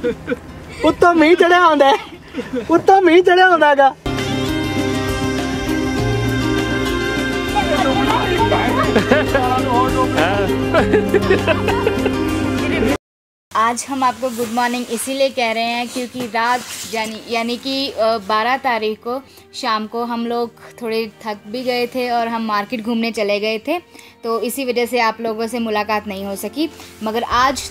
उत्तों मींह चढ़िया आंदा है, उत्तों मींह चढ़िया आंदा हैगा। आज हम आपको गुड मॉर्निंग इसीलिए कह रहे हैं क्योंकि रात यानी कि 12 तारीख को शाम को हम लोग थोड़े थक भी गए थे और हम मार्केट घूमने चले गए थे, तो इसी वजह से आप लोगों से मुलाकात नहीं हो सकी। मगर आज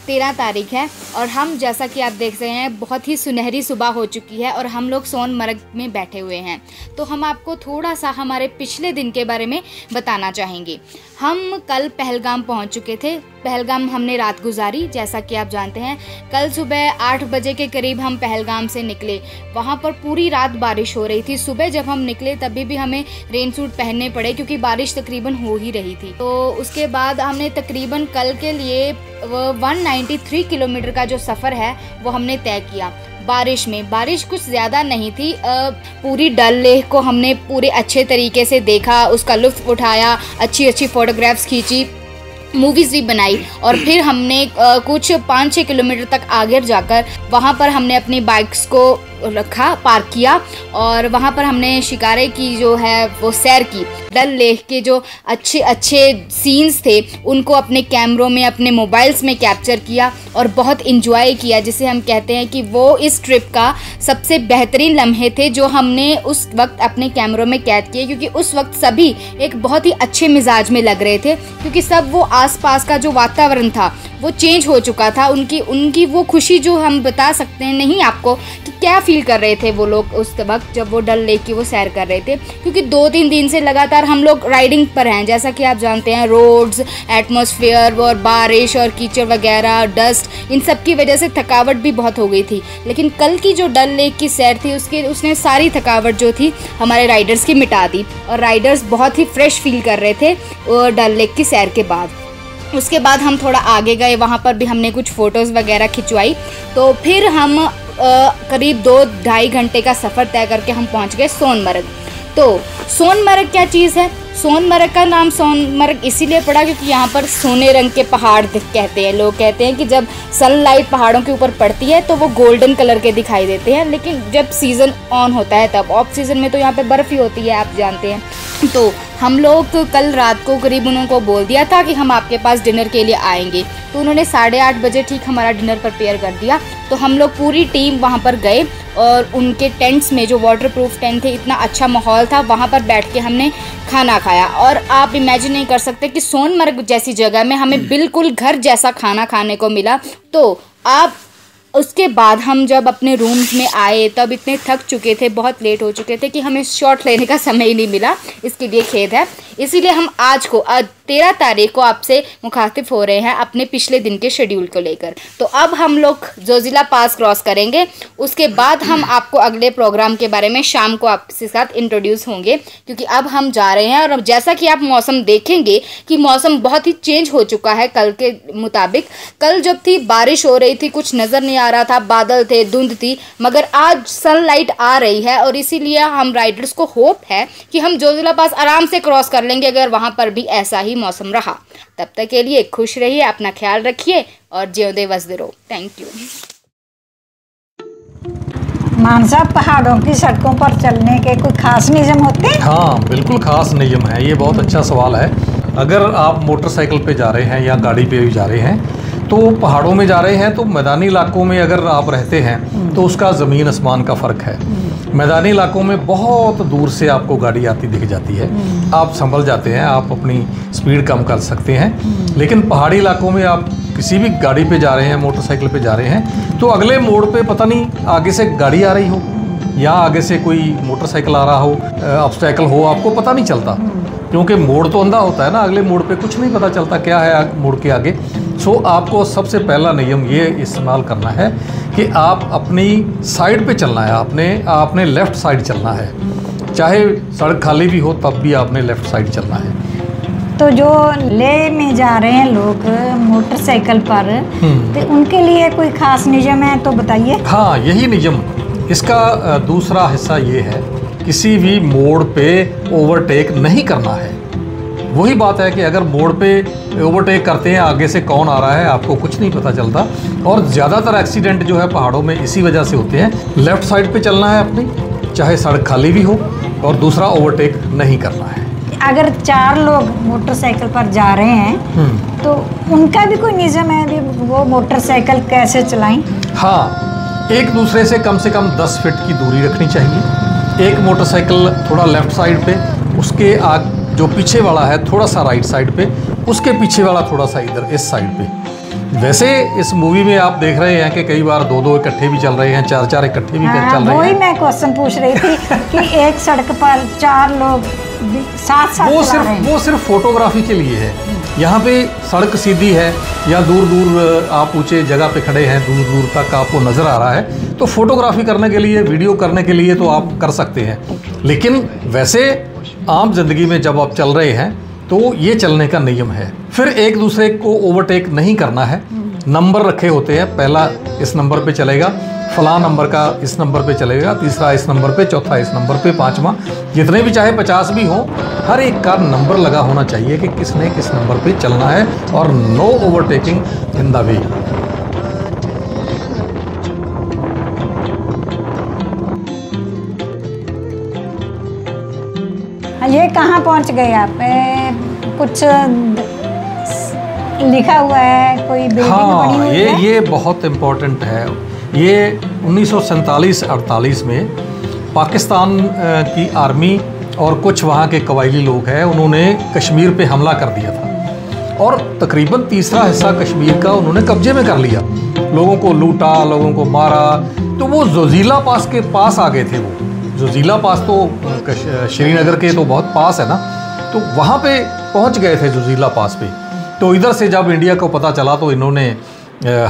13 तारीख है और हम जैसा कि आप देख रहे हैं बहुत ही सुनहरी सुबह हो चुकी है और हम लोग सोनमर्ग में बैठे हुए हैं। तो हम आपको थोड़ा सा हमारे पिछले दिन के बारे में बताना चाहेंगे। हम कल पहलगाम पहुंच चुके थे। पहलगाम हमने रात गुजारी, जैसा कि आप जानते हैं। कल सुबह 8 बजे के करीब हम पहलगाम से निकले। वहां पर पूरी रात बारिश हो रही थी। सुबह जब हम निकले तभी भी हमें रेन सूट पहनने पड़े क्योंकि बारिश तकरीबन हो ही रही थी। तो उसके बाद हमने तकरीबन कल के लिए 193 किलोमीटर का जो सफ़र है वो हमने तय किया। बारिश कुछ ज़्यादा नहीं थी। पूरी डल लेक को हमने पूरे अच्छे तरीके से देखा, उसका लुत्फ़ उठाया, अच्छी फ़ोटोग्राफ्स खींची, मूवीज़ भी बनाई और फिर हमने कुछ 5-6 किलोमीटर तक आगे जाकर वहाँ पर हमने अपनी बाइक्स को रखा, पार्क किया और वहाँ पर हमने शिकारे की जो है वो सैर की। डल लेक के जो अच्छे सीन्स थे उनको अपने कैमरों में, अपने मोबाइल्स में कैप्चर किया और बहुत इंजॉय किया, जिसे हम कहते हैं कि वो इस ट्रिप का सबसे बेहतरीन लम्हे थे जो हमने उस वक्त अपने कैमरों में कैद किए, क्योंकि उस वक्त सभी एक बहुत ही अच्छे मिजाज में लग रहे थे, क्योंकि सब वो आसपास का जो वातावरण था वो चेंज हो चुका था। उनकी वो खुशी जो हम बता सकते हैं नहीं आपको कि क्या फील कर रहे थे वो लोग उस वक्त जब वो डल लेक की वो सैर कर रहे थे, क्योंकि 2-3 दिन से लगातार हम लोग राइडिंग पर हैं। जैसा कि आप जानते हैं, रोड्स, एटमॉस्फेयर और बारिश और कीचड़ वगैरह, डस्ट, इन सब की वजह से थकावट भी बहुत हो गई थी। लेकिन कल की जो डल लेक की सैर थी उसने सारी थकावट जो थी हमारे राइडर्स की मिटा दी और राइडर्स बहुत ही फ्रेश फील कर रहे थे डल लेक की सैर के बाद। उसके बाद हम थोड़ा आगे गए, वहाँ पर भी हमने कुछ फ़ोटोज़ वगैरह खिंचवाई। तो फिर हम करीब 2-2.5 घंटे का सफ़र तय करके हम पहुँच गए सोनमर्ग। तो सोनमर्ग क्या चीज़ है? सोनमर्ग का नाम सोनमर्ग इसीलिए पड़ा क्योंकि यहाँ पर सोने रंग के पहाड़ कहते हैं। लोग कहते हैं कि जब सनलाइट पहाड़ों के ऊपर पड़ती है तो वो गोल्डन कलर के दिखाई देते हैं, लेकिन जब सीज़न ऑन होता है तब। ऑफ सीज़न में तो यहाँ पे बर्फ़ ही होती है, आप जानते हैं। तो हम लोग कल रात को करीब उनको बोल दिया था कि हम आपके पास डिनर के लिए आएंगे, तो उन्होंने 8:30 बजे ठीक हमारा डिनर प्रिपेयर कर दिया। तो हम लोग पूरी टीम वहाँ पर गए और उनके टेंट्स में, जो वाटरप्रूफ टेंट थे, इतना अच्छा माहौल था, वहाँ पर बैठ के हमने खाना खाया। और आप इमेजिन नहीं कर सकते कि सोनमर्ग जैसी जगह में हमें बिल्कुल घर जैसा खाना खाने को मिला। तो आप उसके बाद हम जब अपने रूम्स में आए तब इतने थक चुके थे, बहुत लेट हो चुके थे कि हमें शॉट लेने का समय ही नहीं मिला। इसके लिए खेद है। इसीलिए हम आज 13 तारीख को आपसे मुखातिब हो रहे हैं अपने पिछले दिन के शेड्यूल को लेकर। तो अब हम लोग जोजिला पास क्रॉस करेंगे, उसके बाद हम आपको अगले प्रोग्राम के बारे में शाम को आपके साथ इंट्रोड्यूस होंगे, क्योंकि अब हम जा रहे हैं। और अब जैसा कि आप मौसम देखेंगे कि मौसम बहुत ही चेंज हो चुका है कल के मुताबिक। कल जब थी बारिश हो रही थी, कुछ नज़र नहीं आ रहा था, बादल थे, धुंध थी, मगर आज सनलाइट आ रही है और इसीलिए हम राइडर्स को होप है कि हम जोजिला पास आराम से क्रॉस कर लेंगे अगर वहाँ पर भी ऐसा ही मौसम रहा। तब तक के लिए खुश रहिए, अपना ख्याल रखिए और जियोंदे वसदे रहो। Thank you. मानसा, पहाड़ों की सड़कों पर चलने के कोई खास नियम होते हैं? हाँ, बिल्कुल खास नियम है। ये बहुत अच्छा सवाल है। अगर आप मोटरसाइकिल पे जा रहे हैं या गाड़ी पे भी जा रहे हैं तो पहाड़ों में जा रहे हैं, तो मैदानी इलाकों में अगर आप रहते हैं तो उसका ज़मीन आसमान का फ़र्क है। मैदानी इलाकों में बहुत दूर से आपको गाड़ी आती दिख जाती है, आप संभल जाते हैं, आप अपनी स्पीड कम कर सकते हैं। लेकिन पहाड़ी इलाकों में आप किसी भी गाड़ी पे जा रहे हैं, मोटरसाइकिल पे जा रहे हैं, तो अगले मोड़ पे पता नहीं आगे से गाड़ी आ रही हो या आगे से कोई मोटरसाइकिल आ रहा हो, ऑब्स्टैकल हो, आपको पता नहीं चलता, क्योंकि मोड़ तो अंधा होता है ना। अगले मोड़ पे कुछ नहीं पता चलता क्या है मोड़ के आगे। सो आपको सबसे पहला नियम ये इस्तेमाल करना है कि आप अपनी साइड पे चलना है, आपने लेफ़्ट साइड चलना है। चाहे सड़क खाली भी हो तब भी आपने लेफ़्ट साइड चलना है। तो जो लेह में जा रहे हैं लोग मोटरसाइकिल पर, तो उनके लिए कोई खास नियम है तो बताइए। हाँ, यही नियम। इसका दूसरा हिस्सा ये है, किसी भी मोड़ पे ओवरटेक नहीं करना है। वही बात है कि अगर मोड़ पे ओवरटेक करते हैं, आगे से कौन आ रहा है आपको कुछ नहीं पता चलता। और ज़्यादातर एक्सीडेंट जो है पहाड़ों में इसी वजह से होते हैं। लेफ़्ट साइड पे चलना है अपनी, चाहे सड़क खाली भी हो, और दूसरा ओवरटेक नहीं करना है। अगर 4 लोग मोटरसाइकिल पर जा रहे हैं तो उनका भी कोई नियम है भी वो मोटरसाइकिल कैसे चलाएं? हाँ, एक दूसरे से कम 10 फीट की दूरी रखनी चाहिए। एक मोटरसाइकिल थोड़ा लेफ़्ट साइड पे, उसके जो पीछे वाला है थोड़ा सा राइट साइड पे, उसके पीछे वाला थोड़ा सा इधर इस साइड पे। वैसे इस मूवी में आप देख रहे हैं कि कई बार 2-2 इकट्ठे भी चल रहे हैं, 4-4 इकट्ठे भी चल रहे हैं। वही मैं क्वेश्चन पूछ रही थी कि एक सड़क पर 4 लोग साथ वो सिर्फ फोटोग्राफी के लिए है। यहाँ पे सड़क सीधी है या दूर दूर आप ऊंचे जगह पे खड़े हैं, दूर दूर तक आपको नज़र आ रहा है, तो फोटोग्राफी करने के लिए, वीडियो करने के लिए तो आप कर सकते हैं। लेकिन वैसे आम जिंदगी में जब आप चल रहे हैं तो ये चलने का नियम है। फिर एक दूसरे को ओवरटेक नहीं करना है। नंबर रखे होते हैं, पहला इस नंबर पे चलेगा, फलां नंबर का इस नंबर पे चलेगा, तीसरा इस नंबर पे, चौथा इस नंबर पे, 5वां, जितने भी चाहे 50 भी हों, हर एक का नंबर लगा होना चाहिए कि किसने किस नंबर पे चलना है, और no overtaking in the way. ये कहाँ पहुँच गए आप? कुछ लिखा हुआ है, कोई बिल्डिंग बनी हुई है? ये बहुत इम्पोर्टेंट है। ये 1947-48 में पाकिस्तान की आर्मी और कुछ वहाँ के कबायली लोग हैं, उन्होंने कश्मीर पे हमला कर दिया था और तकरीबन तीसरा हिस्सा कश्मीर का उन्होंने कब्जे में कर लिया। लोगों को लूटा, लोगों को मारा। तो वो जोजीला पास के पास आ गए थे। वो जोजीला पास तो श्रीनगर के तो बहुत पास है ना, तो वहाँ पे पहुँच गए थे जोजीला पास पे। तो इधर से जब इंडिया को पता चला तो इन्होंने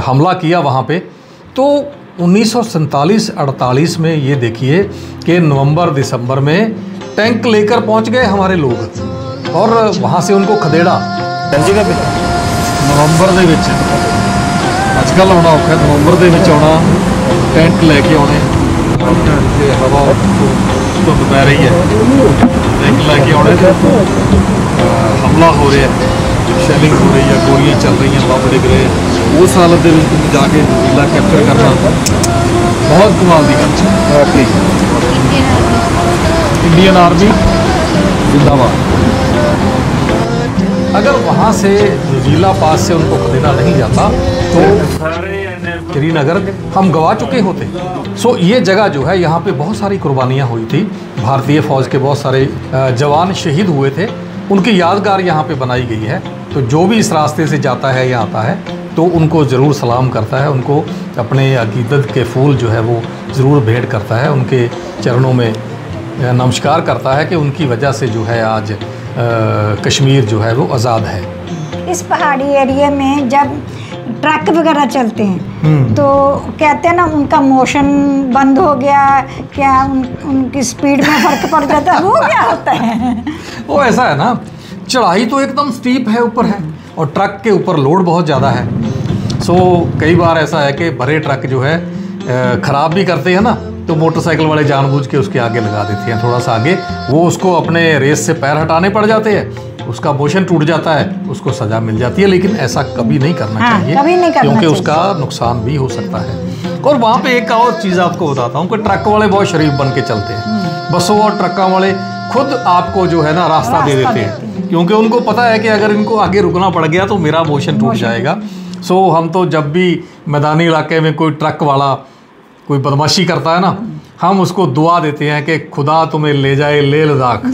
हमला किया वहाँ पे। तो 1947-48 में ये देखिए कि नवंबर-दिसंबर में टैंक लेकर पहुँच गए हमारे लोग और वहाँ से उनको खदेड़ा। नवंबर ਦੇ ਵਿੱਚ ਅੱਜਕੱਲ ਆਉਣਾ ਔਖਾ, ਨਵੰਬਰ ਦੇ ਵਿੱਚ ਆਉਣਾ, ਟੈਂਕ ਲੈ ਕੇ ਆਉਣੇ, ਤੇ ਹਵਾ ਧੁੰਦ ਪੈ ਰਹੀ ਹੈ, ਟੈਂਕ ਲੈ ਕੇ ਆਉਣੇ, हमला हो रहा है, शैलिंग हो रही है, गोलियां चल रही हैं, बम डिग रहे हैं। उस हालत ਦੇ ਵਿੱਚ जाके जिला कैप्चर करना बहुत कमाल की गल है। इंडियन आर्मी जिंदाबाद। अगर वहाँ से जोजीला पास से उनको खदेड़ा नहीं जाता तो श्रीनगर हम गवा चुके होते। सो ये जगह जो है, यहाँ पे बहुत सारी कुर्बानियाँ हुई थी। भारतीय फ़ौज के बहुत सारे जवान शहीद हुए थे, उनकी यादगार यहाँ पे बनाई गई है। तो जो भी इस रास्ते से जाता है या आता है तो उनको ज़रूर सलाम करता है, उनको अपने अकीदत के फूल जो है वो ज़रूर भेंट करता है, उनके चरणों में नमस्कार करता है कि उनकी वजह से जो है आज कश्मीर जो है वो आज़ाद है। इस पहाड़ी एरिया में जब ट्रक वगैरह चलते हैं तो कहते हैं ना उनका मोशन बंद हो गया, क्या उनकी स्पीड में फर्क पड़ जाता है, वो क्या होता है? वो ऐसा है ना, चढ़ाई तो एकदम स्टीप है, ऊपर है, और ट्रक के ऊपर लोड बहुत ज़्यादा है। सो कई बार ऐसा है कि भरे ट्रक जो है ख़राब भी करते हैं ना, तो मोटरसाइकिल वाले जानबूझ के उसके आगे लगा देते हैं, थोड़ा सा आगे, वो उसको अपने रेस से पैर हटाने पड़ जाते हैं, उसका मोशन टूट जाता है, उसको सज़ा मिल जाती है। लेकिन ऐसा कभी नहीं करना चाहिए, कभी नहीं करना क्योंकि उसका नुकसान भी हो सकता है। और वहाँ पे एक और चीज़ आपको बताता हूँ कि ट्रक वाले बहुत शरीफ बन के चलते हैं। बसों और ट्रकों वाले खुद आपको जो है ना रास्ता दे देते हैं, क्योंकि उनको पता है कि अगर इनको आगे रुकना पड़ गया तो मेरा मोशन टूट जाएगा। सो हम तो जब भी मैदानी इलाके में कोई ट्रक वाला कोई बदमाशी करता है ना, हम उसको दुआ देते हैं कि खुदा तुम्हें ले जाए लेह लद्दाख।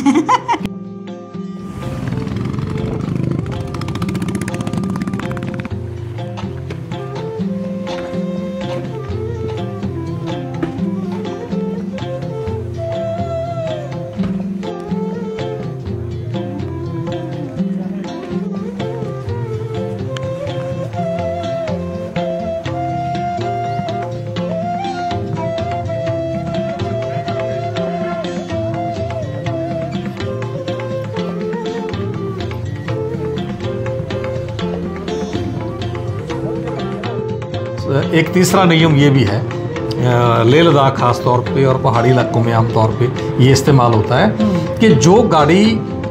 एक तीसरा नियम ये भी है, लेह लद्दाख ख़ास तौर पे और पहाड़ी इलाकों में आम तौर पे ये इस्तेमाल होता है कि जो गाड़ी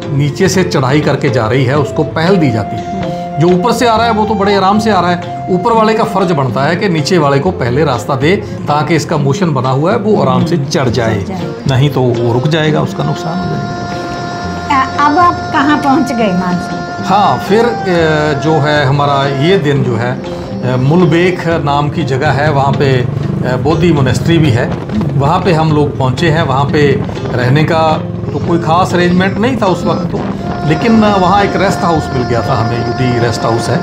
नीचे से चढ़ाई करके जा रही है उसको पहल दी जाती है। जो ऊपर से आ रहा है वो तो बड़े आराम से आ रहा है, ऊपर वाले का फर्ज बनता है कि नीचे वाले को पहले रास्ता दे ताकि इसका मोशन बना हुआ है वो आराम से चढ़ जाए, नहीं तो वो रुक जाएगा, उसका नुकसान हो जाएगा। अब आप कहाँ पहुँच गए मानसी? हाँ, फिर जो है हमारा ये दिन जो है मुलबेख नाम की जगह है, वहाँ पे बोधी मोनेस्ट्री भी है, वहाँ पे हम लोग पहुँचे हैं। वहाँ पे रहने का तो कोई ख़ास अरेंजमेंट नहीं था उस वक्त तो, लेकिन वहाँ एक रेस्ट हाउस मिल गया था हमें, यूडी रेस्ट हाउस है,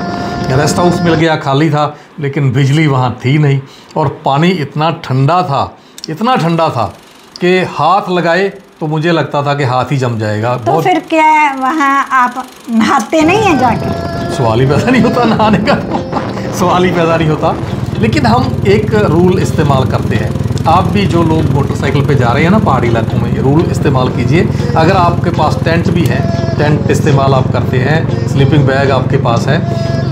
रेस्ट हाउस मिल गया, खाली था, लेकिन बिजली वहाँ थी नहीं और पानी इतना ठंडा था कि हाथ लगाए तो मुझे लगता था कि हाथ ही जम जाएगा। तो फिर क्या वहाँ आप नहाते नहीं हैं जाके? सवाल ही पैदा नहीं होता नहाने का, सवाल ही पैदा नहीं होता। लेकिन हम एक रूल इस्तेमाल करते हैं, आप भी जो लोग मोटरसाइकिल पे जा रहे हैं ना पहाड़ी इलाकों में, ये रूल इस्तेमाल कीजिए। अगर आपके पास टेंट भी है, टेंट इस्तेमाल आप करते हैं, स्लीपिंग बैग आपके पास है,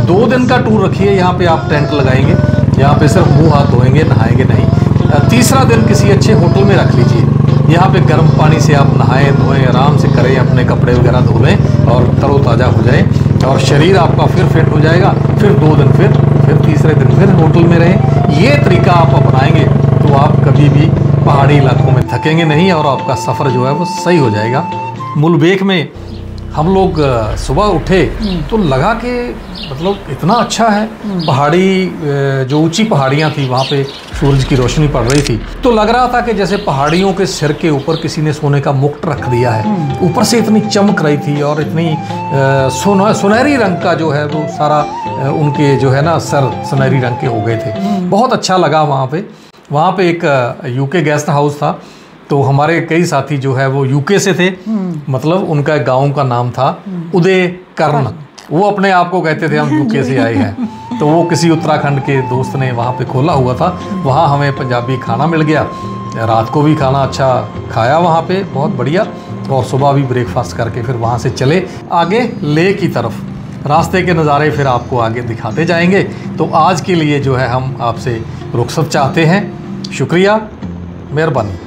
2 दिन का टूर रखिए, यहाँ पे आप टेंट लगाएंगे, यहाँ पे सिर्फ मुंह हाथ धोएंगे, नहाएंगे नहीं। तीसरा दिन किसी अच्छे होटल में रख लीजिए, यहाँ पे गर्म पानी से आप नहाएं धोएं, आराम से करें, अपने कपड़े वगैरह धो लें और तरोताज़ा हो जाए और शरीर आपका फिर फिट हो जाएगा। फिर 2 दिन फिर तीसरे दिन फिर होटल में रहें। ये तरीका आप अपनाएंगे तो आप कभी भी पहाड़ी इलाकों में थकेंगे नहीं और आपका सफ़र जो है वो सही हो जाएगा। मुलबेख में हम लोग सुबह उठे तो लगा कि मतलब इतना अच्छा है, पहाड़ी जो ऊंची पहाड़ियाँ थी वहाँ पे सूरज की रोशनी पड़ रही थी, तो लग रहा था कि जैसे पहाड़ियों के सिर के ऊपर किसी ने सोने का मुकुट रख दिया है, ऊपर से इतनी चमक रही थी और इतनी सुनहरी रंग का जो है वो सारा उनके जो है ना सर सुनहरी रंग के हो गए थे। बहुत अच्छा लगा वहाँ पे एक यूके गेस्ट हाउस था, तो हमारे कई साथी जो है वो यूके से थे, मतलब उनका गांव का नाम था उदय कर्ण, वो अपने आप को कहते थे हम यूके से आए हैं। तो वो किसी उत्तराखंड के दोस्त ने वहाँ पे खोला हुआ था, वहाँ हमें पंजाबी खाना मिल गया, रात को भी खाना अच्छा खाया वहाँ पे, बहुत बढ़िया, और सुबह भी ब्रेकफास्ट करके फिर वहाँ से चले आगे लेह की तरफ। रास्ते के नज़ारे फिर आपको आगे दिखाते जाएंगे। तो आज के लिए जो है हम आपसे रुखसत चाहते हैं। शुक्रिया, मेहरबानी।